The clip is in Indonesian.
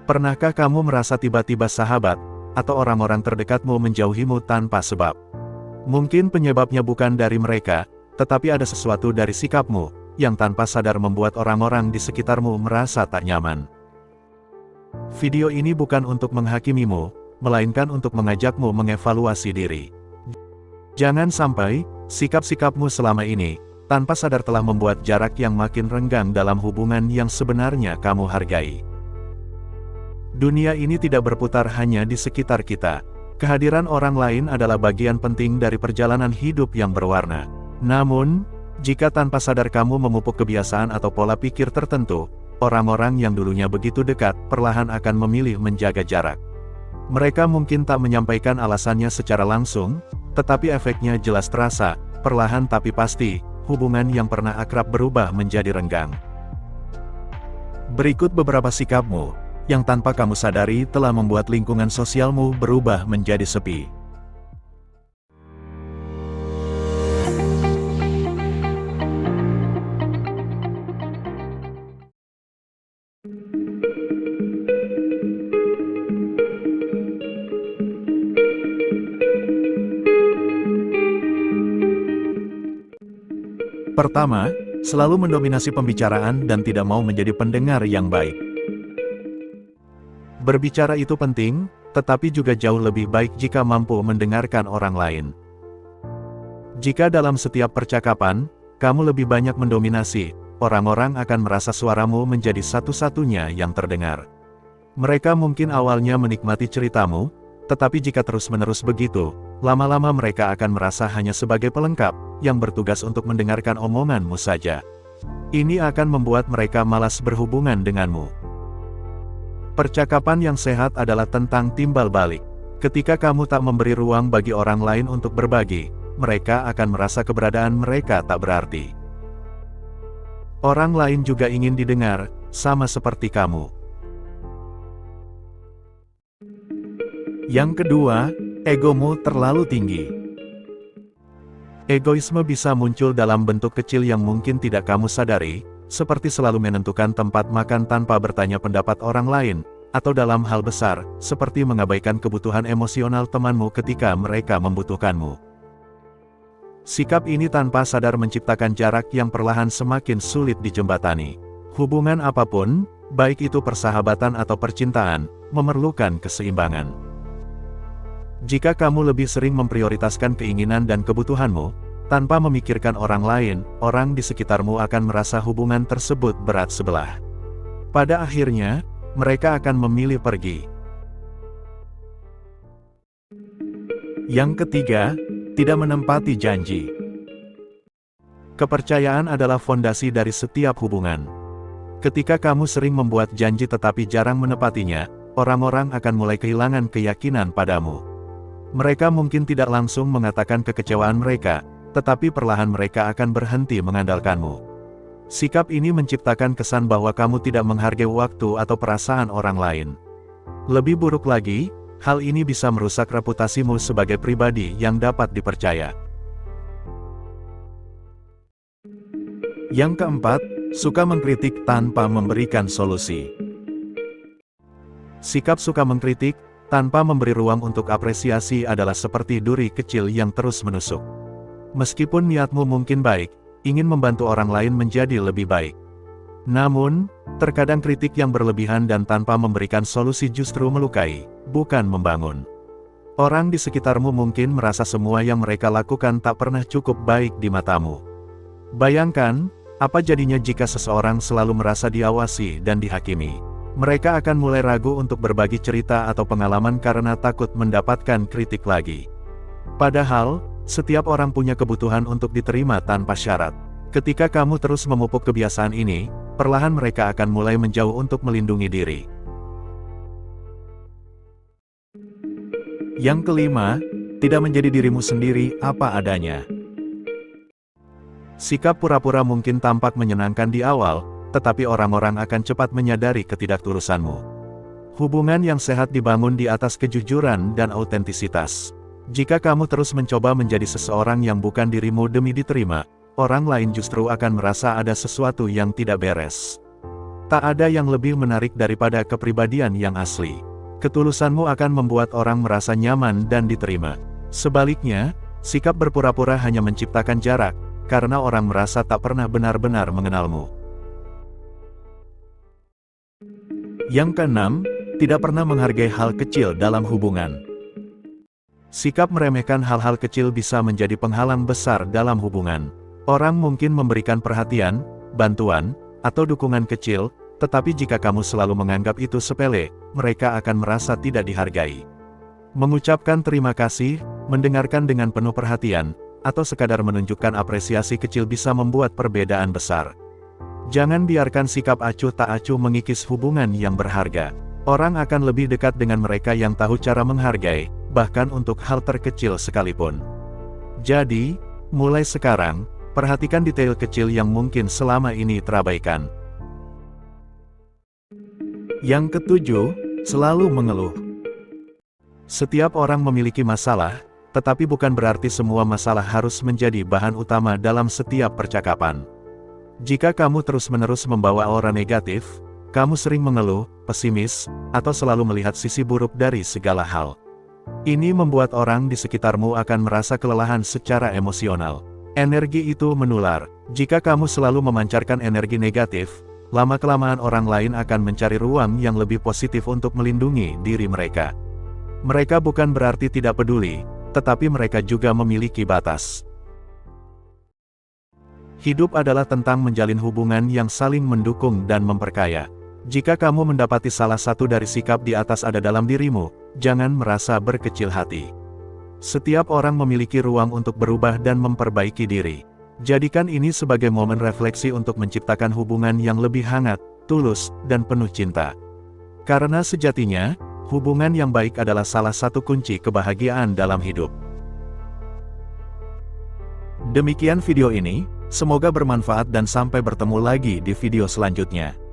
Pernahkah kamu merasa tiba-tiba sahabat atau orang-orang terdekatmu menjauhimu tanpa sebab? Mungkin penyebabnya bukan dari mereka, tetapi ada sesuatu dari sikapmu yang tanpa sadar membuat orang-orang di sekitarmu merasa tak nyaman. Video ini bukan untuk menghakimimu, melainkan untuk mengajakmu mengevaluasi diri. Jangan sampai sikap-sikapmu selama ini tanpa sadar telah membuat jarak yang makin renggang dalam hubungan yang sebenarnya kamu hargai. Dunia ini tidak berputar hanya di sekitar kita. Kehadiran orang lain adalah bagian penting dari perjalanan hidup yang berwarna. Namun, jika tanpa sadar kamu memupuk kebiasaan atau pola pikir tertentu, orang-orang yang dulunya begitu dekat perlahan akan memilih menjaga jarak. Mereka mungkin tak menyampaikan alasannya secara langsung, tetapi efeknya jelas terasa, perlahan tapi pasti, hubungan yang pernah akrab berubah menjadi renggang. Berikut beberapa sikapmu yang tanpa kamu sadari telah membuat lingkungan sosialmu berubah menjadi sepi. Pertama, selalu mendominasi pembicaraan dan tidak mau menjadi pendengar yang baik. Berbicara itu penting, tetapi juga jauh lebih baik jika mampu mendengarkan orang lain. Jika dalam setiap percakapan, kamu lebih banyak mendominasi, orang-orang akan merasa suaramu menjadi satu-satunya yang terdengar. Mereka mungkin awalnya menikmati ceritamu, tetapi jika terus-menerus begitu, lama-lama mereka akan merasa hanya sebagai pelengkap, yang bertugas untuk mendengarkan omonganmu saja. Ini akan membuat mereka malas berhubungan denganmu. Percakapan yang sehat adalah tentang timbal balik. Ketika kamu tak memberi ruang bagi orang lain untuk berbagi, mereka akan merasa keberadaan mereka tak berarti. Orang lain juga ingin didengar, sama seperti kamu. Yang kedua, egomu terlalu tinggi. Egoisme bisa muncul dalam bentuk kecil yang mungkin tidak kamu sadari, seperti selalu menentukan tempat makan tanpa bertanya pendapat orang lain, atau dalam hal besar, seperti mengabaikan kebutuhan emosional temanmu ketika mereka membutuhkanmu. Sikap ini tanpa sadar menciptakan jarak yang perlahan semakin sulit dijembatani. Hubungan apapun, baik itu persahabatan atau percintaan, memerlukan keseimbangan. Jika kamu lebih sering memprioritaskan keinginan dan kebutuhanmu, tanpa memikirkan orang lain, orang di sekitarmu akan merasa hubungan tersebut berat sebelah. Pada akhirnya, mereka akan memilih pergi. Yang ketiga, tidak menempati janji. Kepercayaan adalah fondasi dari setiap hubungan. Ketika kamu sering membuat janji tetapi jarang menepatinya, orang-orang akan mulai kehilangan keyakinan padamu. Mereka mungkin tidak langsung mengatakan kekecewaan mereka, tetapi perlahan mereka akan berhenti mengandalkanmu. Sikap ini menciptakan kesan bahwa kamu tidak menghargai waktu atau perasaan orang lain. Lebih buruk lagi, hal ini bisa merusak reputasimu sebagai pribadi yang dapat dipercaya. Yang keempat, suka mengkritik tanpa memberikan solusi. Sikap suka mengkritik tanpa memberi ruang untuk apresiasi adalah seperti duri kecil yang terus menusuk. Meskipun niatmu mungkin baik, ingin membantu orang lain menjadi lebih baik. Namun, terkadang kritik yang berlebihan dan tanpa memberikan solusi justru melukai, bukan membangun. Orang di sekitarmu mungkin merasa semua yang mereka lakukan tak pernah cukup baik di matamu. Bayangkan, apa jadinya jika seseorang selalu merasa diawasi dan dihakimi. Mereka akan mulai ragu untuk berbagi cerita atau pengalaman karena takut mendapatkan kritik lagi. Padahal, setiap orang punya kebutuhan untuk diterima tanpa syarat. Ketika kamu terus memupuk kebiasaan ini, perlahan mereka akan mulai menjauh untuk melindungi diri. Yang kelima, tidak menjadi dirimu sendiri apa adanya. Sikap pura-pura mungkin tampak menyenangkan di awal, tetapi orang-orang akan cepat menyadari ketidaktulusanmu. Hubungan yang sehat dibangun di atas kejujuran dan autentisitas. Jika kamu terus mencoba menjadi seseorang yang bukan dirimu demi diterima, orang lain justru akan merasa ada sesuatu yang tidak beres. Tak ada yang lebih menarik daripada kepribadian yang asli. Ketulusanmu akan membuat orang merasa nyaman dan diterima. Sebaliknya, sikap berpura-pura hanya menciptakan jarak, karena orang merasa tak pernah benar-benar mengenalmu. Yang keenam, tidak pernah menghargai hal kecil dalam hubungan. Sikap meremehkan hal-hal kecil bisa menjadi penghalang besar dalam hubungan. Orang mungkin memberikan perhatian, bantuan, atau dukungan kecil, tetapi jika kamu selalu menganggap itu sepele, mereka akan merasa tidak dihargai. Mengucapkan terima kasih, mendengarkan dengan penuh perhatian, atau sekadar menunjukkan apresiasi kecil bisa membuat perbedaan besar. Jangan biarkan sikap acuh tak acuh mengikis hubungan yang berharga. Orang akan lebih dekat dengan mereka yang tahu cara menghargai, bahkan untuk hal terkecil sekalipun. Jadi, mulai sekarang, perhatikan detail kecil yang mungkin selama ini terabaikan. Yang ketujuh, selalu mengeluh. Setiap orang memiliki masalah, tetapi bukan berarti semua masalah harus menjadi bahan utama dalam setiap percakapan. Jika kamu terus-menerus membawa aura negatif, kamu sering mengeluh, pesimis, atau selalu melihat sisi buruk dari segala hal. Ini membuat orang di sekitarmu akan merasa kelelahan secara emosional. Energi itu menular. Jika kamu selalu memancarkan energi negatif, lama-kelamaan orang lain akan mencari ruang yang lebih positif untuk melindungi diri mereka. Mereka bukan berarti tidak peduli, tetapi mereka juga memiliki batas. Hidup adalah tentang menjalin hubungan yang saling mendukung dan memperkaya. Jika kamu mendapati salah satu dari sikap di atas ada dalam dirimu, jangan merasa berkecil hati. Setiap orang memiliki ruang untuk berubah dan memperbaiki diri. Jadikan ini sebagai momen refleksi untuk menciptakan hubungan yang lebih hangat, tulus, dan penuh cinta. Karena sejatinya, hubungan yang baik adalah salah satu kunci kebahagiaan dalam hidup. Demikian video ini, semoga bermanfaat dan sampai bertemu lagi di video selanjutnya.